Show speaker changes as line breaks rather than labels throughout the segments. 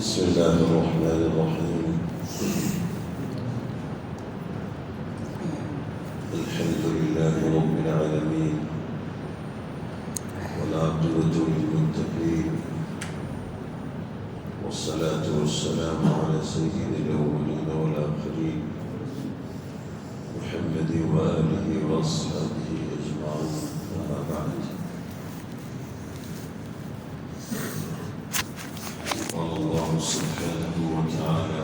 بسم الله الرحمن الرحيم. الحمد لله رب العالمين، والعاقبة للمتقين، والصلاة والسلام على سيد الأولين والآخرين محمد وآله وأصحابه أجمعين، أما بعد. قال الله سبحانه وتعالى: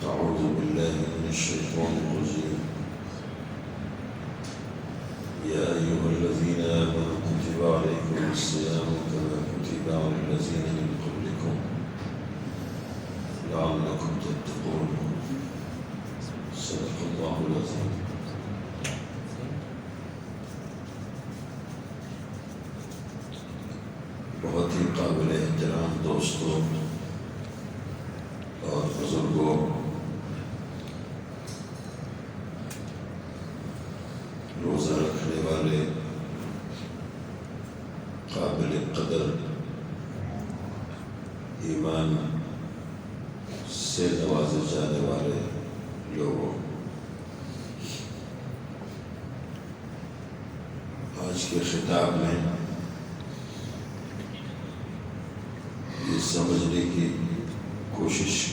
أعوذ بالله من الشيطان الرجيم. يا أيها الذين آمنوا كتب عليكم الصيام كما كتب على الذين من قبلكم لعلكم تتقون. صدق الله العظيم. بہت ہی قابل احترام دوستوں اور بزرگوں، روزہ رکھنے والے، قابل قدر ایمان سے نوازے جانے والے لوگوں، آج کے خطاب میں یہ سمجھنے کی کوشش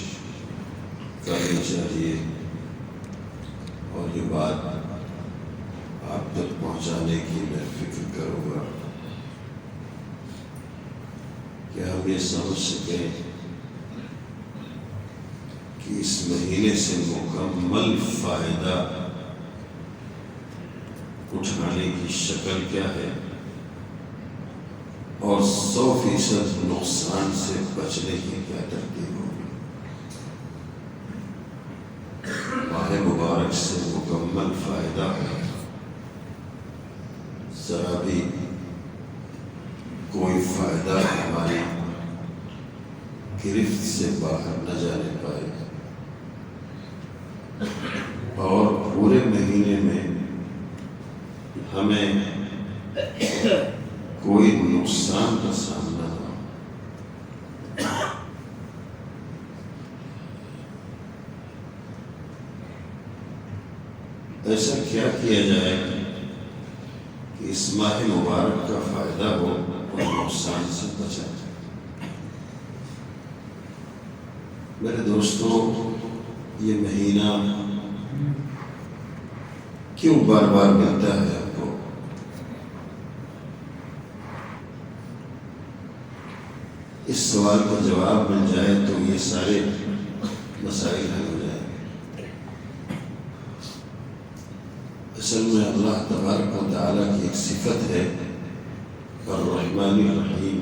کرنی چاہیے اور یہ بات آپ تک پہنچانے کی میں فکر کروں گا کہ ہم یہ سمجھ سکیں کہ اس مہینے سے مکمل فائدہ اٹھانے کی شکل کیا ہے اور 100% نقصان سے بچنے کی کیا ترتیب ہوگی۔ ماہ مبارک سے مکمل فائدہ ہے، ذرا بھی کوئی فائدہ ہماری گرفت سے باہر نہ جانے پائے اور پورے مہینے میں ہمیں کوئی نقصان کا سامنا نہ ہو۔ ایسا کیا کیا جائے کہ اس ماہ مبارک کا فائدہ ہو اور نقصان سے بچا جائے۔ میرے دوستوں، یہ مہینہ کیوں بار بار ملتا ہے آپ کو؟ اس سوال کا جواب مل جائے تو یہ سارے مسائل حل ہو جائیں گے۔ اصل میں اللہ تبارک و تعالیٰ کی ایک صفت ہے الرحمن الرحیم،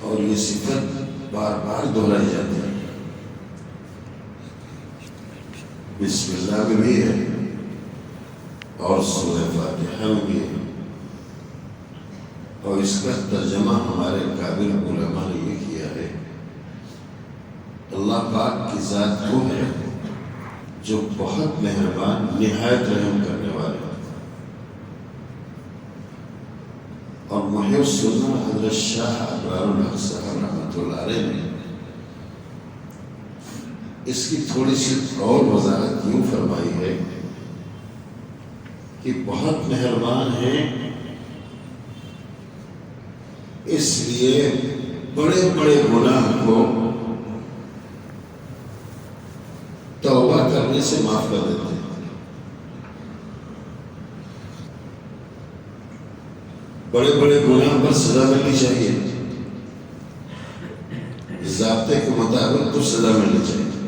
اور یہ صفت بار بار دہرائی جاتی ہے۔ بسم اللہ میں بھی ہے اور سورہ فاتحہ میں بھی ہے، اور اس کا ترجمہ ہمارے قابل علماء نے یہ کیا ہے: اللہ پاک کی ذات وہ ہے جو بہت مہربان، نہایت رحم کرنے والے ہیں۔ اور محی السنہ حضرت شاہ ابرار الحق صاحب رحمۃ اللہ علیہ نے اس کی تھوڑی سی اور وضاحت یوں فرمائی ہے کہ بہت مہربان ہیں، اس لیے بڑے بڑے گناہ کو توبہ کرنے سے معاف کر دیتے ہیں۔ بڑے بڑے گناہ پر سزا ملنی چاہیے، ضابطے کے مطابق تو سزا ملنی چاہیے،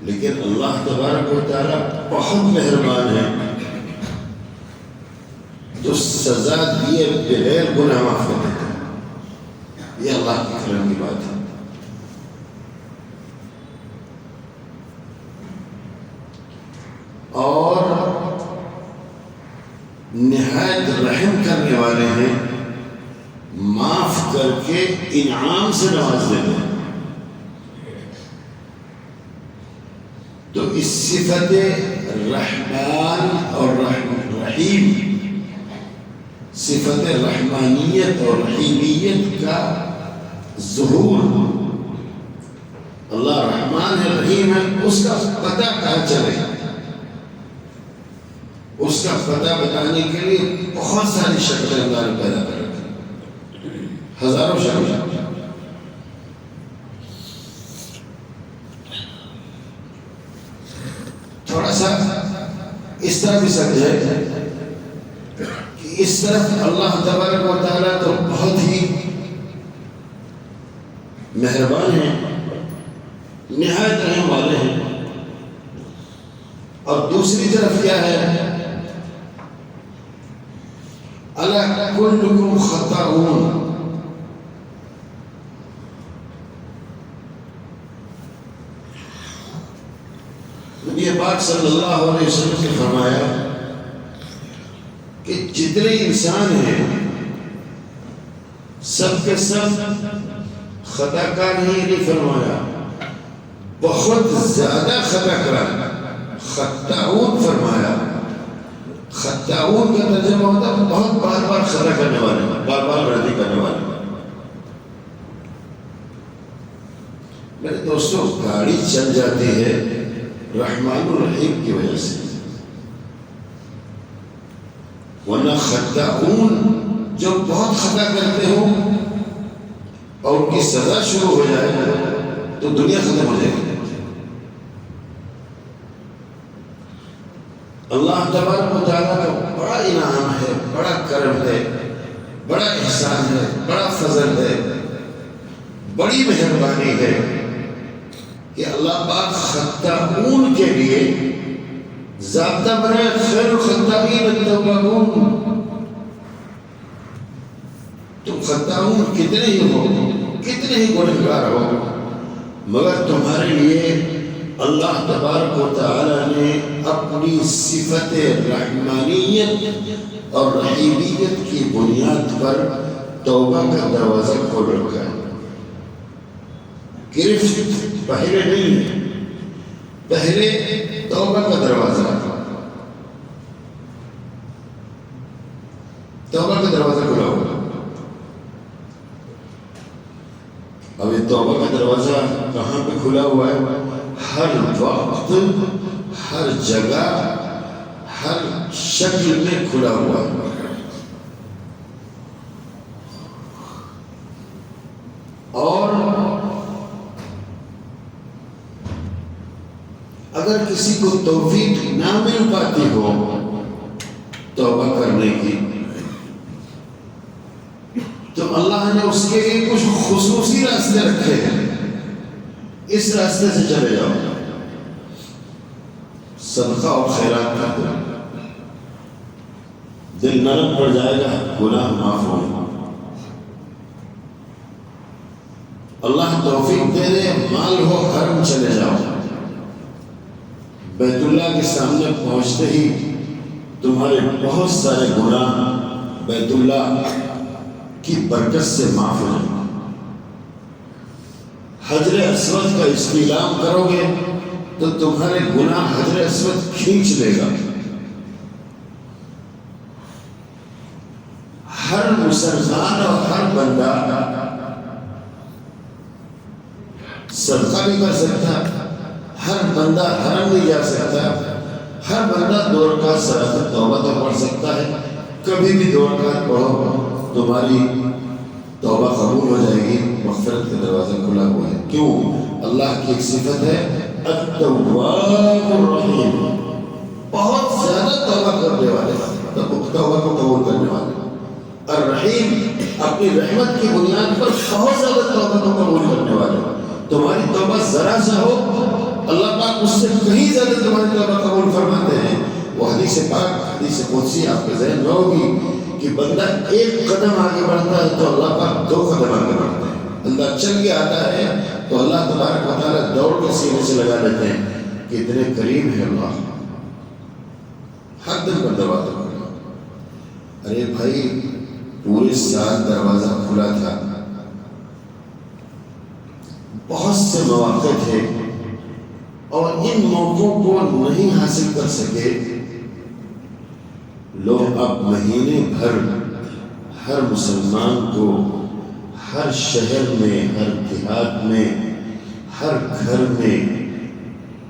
لیکن اللہ تبارک و تعالیٰ بہت مہربان ہے جو سزا دیے بغیر گناہ معاف کر دیتا ہے۔ یہ اللہ کی کرم کی بات ہے۔ اور نہایت رحم کرنے والے ہیں، معاف کر کے انعام سے نواز دیتے ہیں۔ تو اس صفت رحمان اور رحیم صفت رحمانیت اور رحیمیت کا ظہور. اللہ رحمان ہے، رحیم ہے، اس کا پتہ کہاں چلے؟ اس کا پتہ بتانے کے لیے بہت ساری شکلیں اللہ نے پیدا کر رکھی، ہزاروں شکلیں. تھوڑا سا اس طرح بھی سمجھے کہ اس طرف اللہ تبارک و تعالیٰ تو بہت ہی مہربان ہیں، نہایت رحم والے ہیں، اور دوسری طرف کیا ہے؟ الا کلکم خطاؤون. نبی پاک صلی اللہ علیہ وسلم نے فرمایا کہ جتنے انسان ہیں سب کے سب خطا کار نہیں فرمایا، بہت زیادہ خطا کار، خطاؤن فرمایا. خطاؤن کا ترجمہ ہوتا ہے بہت بار بار خطا کرنے والے، بار بار غلطی کرنے والے. میرے دوستوں، گاڑی چل جاتی ہے رحمان الرحیم کی وجہ سے، ورنہ خطاؤن جو بہت خطا کرتے ہوں اور ان کی سزا شروع ہو جائے تو دنیا ختم ہو جائے گی. اللہ تبارک و تعالیٰ کا بڑا انعام ہے، بڑا کرم ہے، بڑا احسان ہے، بڑا فضل ہے، بڑی مہربانی ہے کہ اللہ پاک خطاؤن کے لیے ضابطہ بنائے، خیر الخطائین التوابون. تم خطاؤن کتنے ہی ہو، کتنے ہی گنہگار ہو، مگر تمہارے لیے اللہ تبارک و تعالی نے اپنی صفت رحمانیت اور رحیمیت کی بنیاد پر توبہ کا دروازہ کھول رکھا ہے. گرفت پہلے نہیں ہے، پہلے توبہ کا دروازہ، توبہ کا دروازہ کھلا ہوگا. اب یہ توبہ کا دروازہ کہاں پہ کھلا ہوا ہے؟ ہر وقت، ہر جگہ، ہر شکل میں کھلا ہوا ہے. اور اگر کسی کو توفیق نہ مل پاتی ہو توبہ کرنے کی، تو اللہ نے اس کے لیے کچھ خصوصی راستے رکھے ہیں. اس راستے سے چلے جاؤ، صدقہ اور خیرات کر دو، دل نرم پڑ جائے گا، گناہ معاف ہوگا. اللہ توفیق دے دے، مال ہو، حرم چلے جاؤ، بیت اللہ کے سامنے پہنچتے ہی تمہارے بہت سارے گناہ بیت اللہ کی برکت سے معاف ہو جائیں. حجر اسود کا استعلام کرو گے تو تمہارے گناہ حجر اسود کھینچ لے گا. ہر مسلمان اور ہر بندہ صدقہ بھی کر سکتا، ہر بندہ حرم بھی جا سکتا، ہر بندہ 2 رکعت صلاۃ توبہ تو پڑھ سکتا ہے. کبھی بھی 2 رکعت پڑھو، تمہاری توبہ قبول ہو جائے گی، مغفرت کا دروازہ کھلا ہوا ہے. کیوں؟ اللہ کی ایک صفت ہے التواب الرحیم، بہت زیادہ توبہ کرنے والے، توبہ کو قبول کرنے والے. الرحیم، اپنی رحمت کی بنیاد پر بہت زیادہ توبہ کو قبول کرنے والے. تمہاری توبہ ذرا سا ہو، اللہ پاک اس سے کہیں زیادہ تمہاری توبہ قبول فرماتے ہیں. وہ حدیث پاک، حدیث قدسی آپ کے ذہن میں ہوگی کہ بندہ 1 قدم آگے بڑھتا ہے تو اللہ پاک 2 قدم آگے بڑھتے ہیں. بندہ چل کے آتا ہے تو اللہ تبارک و تعالیٰ دوڑ کے سینے سے لگا لیتے ہیں کہ اتنے قریب ہے اللہ. ہر دن پر دروازہ کھلا. ارے بھائی، پورے سال دروازہ کھلا تھا، بہت سے مواقع تھے اور ان موقعوں کو نہیں حاصل کر سکے. لوگ اب مہینے بھر ہر مسلمان کو ہر شہر میں، ہر دیہات میں، ہر گھر میں،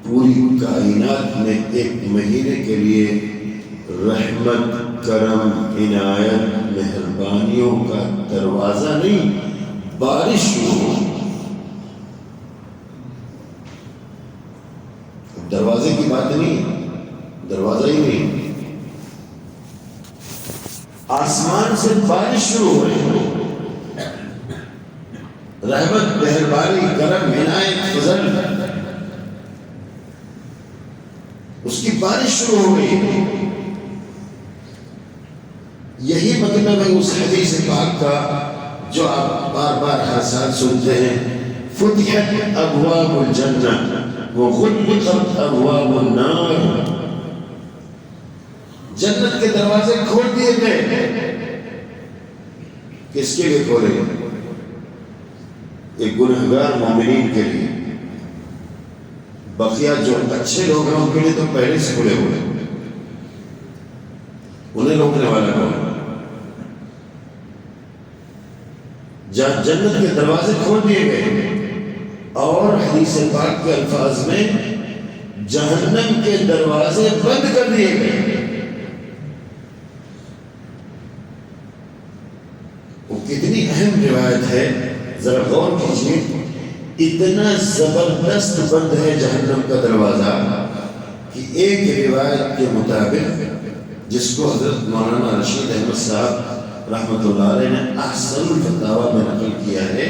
پوری کائنات میں ایک مہینے کے لیے رحمت، کرم، عنایت، مہربانیوں کا دروازہ نہیں، بارش شروع ہو۔ دروازے کی بات نہیں، دروازہ ہی نہیں، آسمان سے بارش شروع ہو رہی ہے، رحمت، مہربانی، کرم، عنایت، فضل، اس کی بارش شروع ہو گئی ہے۔ یہی مطلب ہے اس حدیث پاک کا جو آپ بار بار ہر سال سنتے ہیں، فتحت ابواب الجنہ وغلقت ابواب النار، جنت کے دروازے کھول دیے گئے۔ کس کے لیے کھولے؟ ایک گنہگار مومنین کے لیے، بقیہ جو اچھے لوگ ہیں ان کے لیے تو پہلے سے کھلے ہوئے، انہیں روکنے والا کون؟ جہاں جنت کے دروازے کھول دیے گئے، اور حدیث پاک کے الفاظ میں جہنم کے دروازے بند کر دیے گئے۔ وہ کتنی اہم روایت ہے، ذرا غور کیجیے، اتنا زبردست بند ہے جہنم کا دروازہ کہ ایک روایت کے مطابق، جس کو حضرت مولانا رشید احمد صاحب رحمۃ اللہ علیہ نے احسن الفتاوی میں نقل کیا ہے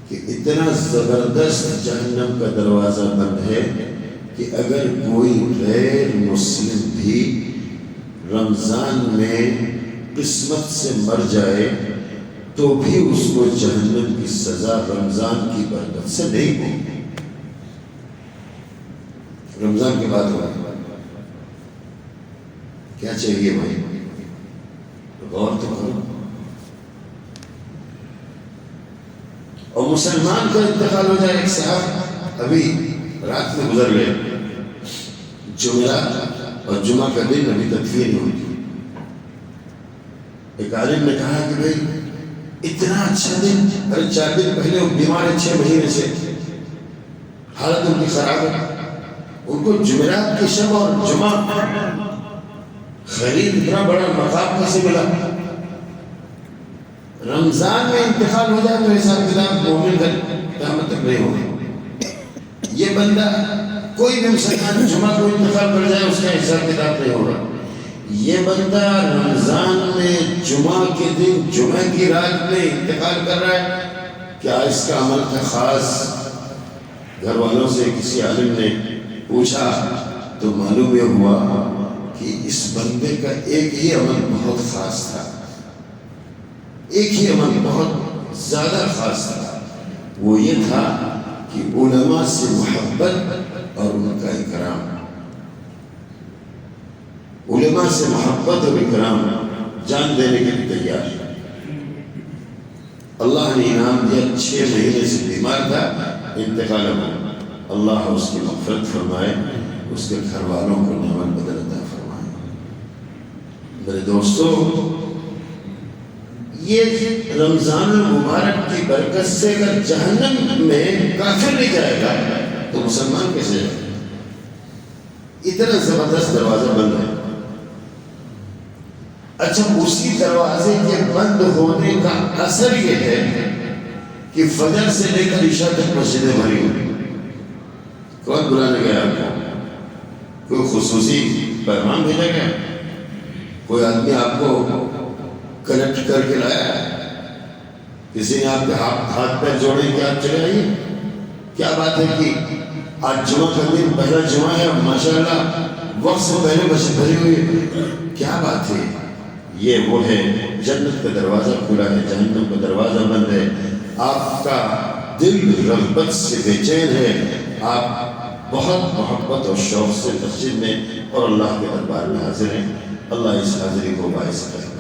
کہ اتنا زبردست جہنم کا دروازہ بند ہے کہ اگر کوئی غیر مسلم بھی رمضان میں قسمت سے مر جائے تو بھی اس کو جہنم کی سزا رمضان کی برکت سے نہیں ہوگی۔ رمضان کے بعد ہوگا، کیا چاہیے بھائی؟ غور تو کرو۔ اور مسلمان کا انتقال ہو جائے، ایک صاحب ابھی رات میں گزر گئے، جمعرات اور جمعہ کا دن ابھی تدفین نہیں ہوئی۔ ایک عالم نے کہا کہ بھائی اتنا اچھا دن، ارے 4 دن پہلے وہ بیمار ہے، 6 مہینے سے حالت ان کی خراب ہے، ان کو جمعرات کی شب اور جمعہ خرید اتنا بڑا مقام کیسے ملا؟ رمضان میں انتقال ہو جائے تو حساب کتاب مومن کا قیامت تک نہیں ہوگا۔ یہ بندہ کوئی بھی مسلمان جمعہ کو انتقال کر جائے اس کا حساب کتاب نہیں ہوگا۔ یہ بندہ رمضان میں جمعہ کے دن جمعہ کی رات میں انتقال کر رہا ہے، کیا اس کا عمل تھا خاص؟ گھر والوں سے کسی عالم نے پوچھا تو معلوم یہ ہوا کہ اس بندے کا ایک ہی عمل بہت خاص تھا، ایک ہی عمل بہت زیادہ خاص تھا، وہ یہ تھا کہ علماء سے محبت اور ان کا اکرام، علماء سے محبت اور اکرام، جان دینے کے لیے تیار۔ اللہ نے انعام دیا، 6 مہینے سے بیمار تھا، انتقال ہوا، اللہ اس کی مغفرت فرمائے، اس کے گھر والوں کو نعمت بدل عطا فرمائے۔ میرے دوستو، یہ رمضان المبارک کی برکت سے اگر جہنم میں کافر نہیں جائے گا تو مسلمان کیسے جائے گا؟ اتنا زبردست دروازہ بند ہے۔ اچھا، اسی دروازے کے بند ہونے کا اثر یہ ہے کہ فجر سے لے کر عشاء تک مسجدیں بھری ہوئی۔ کون بلانے گیا آپ کو؟ کوئی خصوصی پیغام بھیجا گیا؟ کوئی آدمی آپ کو کنیکٹ کر کے لایا؟ کسی نے آپ کے ہاتھ پیر جوڑے کہ آپ چلے آئیے؟ کیا بات ہے کہ آج جمعہ کا دن، پہلا جمعہ ہے، ماشاءاللہ وقت سے پہلے مسجد بھری ہوئی ہے، کیا بات ہے؟ یہ وہ ہے، جنت کا دروازہ کھلا ہے، جہنم کا دروازہ بند ہے۔ آپ کا دل رغبت سے بے چین ہے، آپ بہت محبت اور شوق سے مسجد میں اور اللہ کے دربار میں حاضر ہیں۔ اللہ اس حاضری کو باعث کرے۔